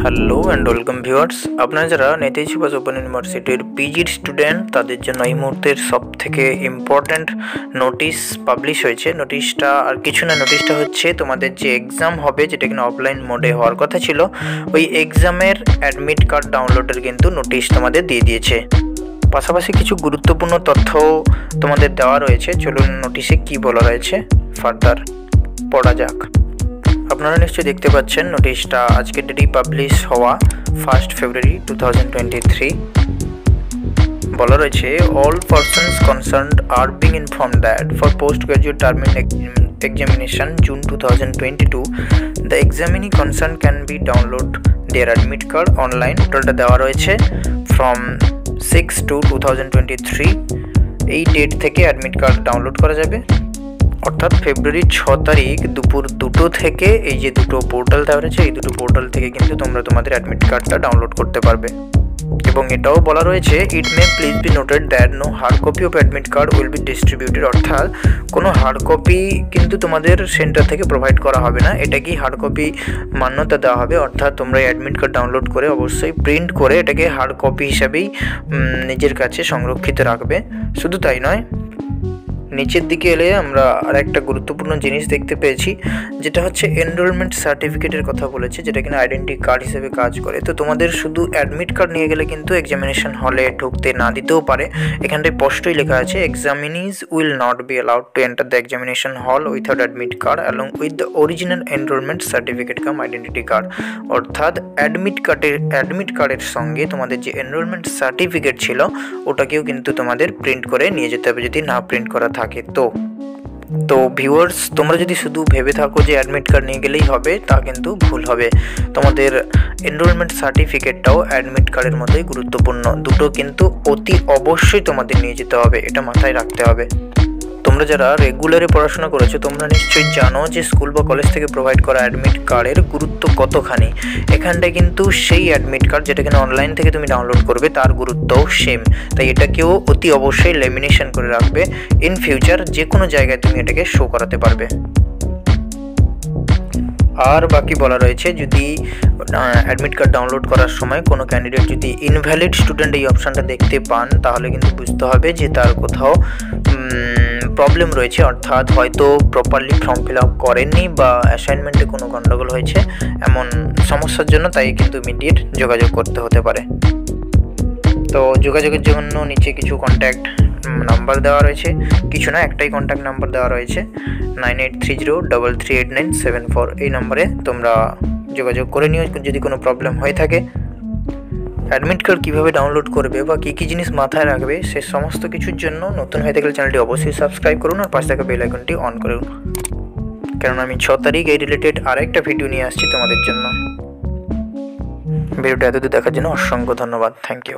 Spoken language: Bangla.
Hello and welcome viewers. আপনারা যারা নেতাজি সুভাষ ওপেন ইউনিভার্সিটির পিজির স্টুডেন্ট তাদের জন্য এই মুহূর্তের সবথেকে ইম্পর্ট্যান্ট নোটিশ পাবলিশ হয়েছে। নোটিশটা আর কিছু না, নোটিশটা হচ্ছে তোমাদের যে এক্সাম হবে, যেটা কিনা অফলাইন মোডে হওয়ার কথা ছিল, ওই এক্সামের অ্যাডমিট কার্ড ডাউনলোডের কিন্তু নোটিশ তোমাদের দিয়ে দিয়েছে। পাশাপাশি কিছু গুরুত্বপূর্ণ তথ্য তোমাদের দেওয়া রয়েছে। চলুন নোটিশে কি বলা রয়েছে ফার্দার পড়া যাক। আপনারা নিশ্চয়ই দেখতে পাচ্ছেন নোটিশটা আজকের ডেটেই পাবলিশ হওয়া 1 ফেব্রুয়ারি 2023। বলা রয়েছে, all persons concerned are being informed that for post graduate terminal examination June 2022 the examinee concerned can be download their admit card online। টোটালটা দেওয়া রয়েছে from 6/2/2023। এই ডেট থেকে অ্যাডমিট কার্ড ডাউনলোড করা যাবে, অর্থাৎ ফেব্রুয়ারি 6 তারিখ দুপুর 2টো থেকে এই যে দুটো পোর্টাল দেওয়া রয়েছে, এই দুটো পোর্টাল থেকে কিন্তু তোমরা তোমাদের অ্যাডমিট কার্ডটা ডাউনলোড করতে পারবে। এবং এটাও বলা রয়েছে, it may please be noted that no hard copy of admit card will be distributed. অর্থাৎ কোনো হার্ড কপি কিন্তু তোমাদের সেন্টার থেকে প্রোভাইড করা হবে না, এটাকেই হার্ড কপি মান্যতা দেওয়া হবে। অর্থাৎ তোমরা অ্যাডমিট কার্ড ডাউনলোড করে অবশ্যই প্রিন্ট করে এটাকে হার্ড কপি হিসাবেই নিজের কাছে সংরক্ষিত রাখবে। শুধু তাই নয়, নিচের দিকে এলে আমরা আর একটা গুরুত্বপূর্ণ জিনিস দেখতে পেয়েছি, যেটা হচ্ছে এনরোলমেন্ট সার্টিফিকেটের কথা বলেছে, যেটা কিনা আইডেন্টি কার্ড হিসেবে কাজ করে। তো তোমাদের শুধু অ্যাডমিট কার্ড নিয়ে গেলে কিন্তু এক্সামিনেশন হলে ঢুকতে না দিতেও পারে। এখানটায় স্পষ্টই লেখা আছে, examinees will not be allowed to enter the examination হল without admit card along with the original enrolment certificate come identity card. অর্থাৎ অ্যাডমিট কার্ডের সঙ্গে তোমাদের যে এনরোলমেন্ট সার্টিফিকেট ছিল ওটাকেও কিন্তু তোমাদের প্রিন্ট করে নিয়ে যেতে হবে, যদি না প্রিন্ট করা থাকে। তো ভিউয়ার্স, তোমরা যদি শুধু ভেবে থাকো যে অ্যাডমিট কার্ড নিয়ে গেলেই হবে, তা কিন্তু ভুল হবে। তোমাদের এনরোলমেন্ট সার্টিফিকেটটাও অ্যাডমিট কার্ডের মতোই গুরুত্বপূর্ণ। দুটো কিন্তু অতি অবশ্যই তোমাদের নিয়ে যেতে হবে, এটা মাথায় রাখতে হবে। তোমরা যারা রেগুলারে পড়াশোনা করেছো তোমরা নিশ্চয়ই জানো যে স্কুল বা কলেজ থেকে প্রোভাইড করা অ্যাডমিট কার্ডের গুরুত্ব কতখানি। এখানটায় কিন্তু সেই অ্যাডমিট কার্ড যেটা কিনা অনলাইন থেকে তুমি ডাউনলোড করবে তার গুরুত্বও সেম। তাই এটাকেও অতি অবশ্যই লেমিনেশন করে রাখবে। ইন ফিউচার যে কোনো জায়গায় তুমি এটাকে শো করাতে পারবে। আর বাকি বলা রয়েছে, যদি অ্যাডমিট কার্ড ডাউনলোড করার সময় কোনো ক্যান্ডিডেট যদি ইনভ্যালিড স্টুডেন্ট এই অপশানটা দেখতে পান, তাহলে কিন্তু বুঝতে হবে যে তার কোথাও প্রবলেম রয়েছে, অর্থাৎ হয়তো প্রপারলি ফর্ম ফিল আপ করেননি বা অ্যাসাইনমেন্টে কোনো গণ্ডগোল হয়েছে, এমন সমস্যার জন্য তাই কিন্তু ইমিডিয়েট যোগাযোগ করতে হতে পারে। তো যোগাযোগের জন্য নিচে কিছু কন্ট্যাক্ট নাম্বার দেওয়া রয়েছে, কিছু না একটাই কন্ট্যাক্ট নাম্বার দেওয়া রয়েছে, 9830338974। এই নম্বরে তোমরা যোগাযোগ করে নিও যদি কোনো প্রবলেম হয়ে থাকে। অ্যাডমিট কার্ড কীভাবে ডাউনলোড করবে বা কী কী জিনিস মাথায় রাখবে সে সমস্ত কিছুর জন্য নতুন হয়ে থাকলে চ্যানেলটি অবশ্যই সাবস্ক্রাইব করুন আর পাশে থাকা বেল আইকনটি অন করুন, কারণ আমি 6 তারিখ এই রিলেটেড আরেকটা ভিডিও নিয়ে আসছি তোমাদের জন্য। ভিডিওটা এতদূর দেখার জন্য অসংখ্য ধন্যবাদ। Thank you.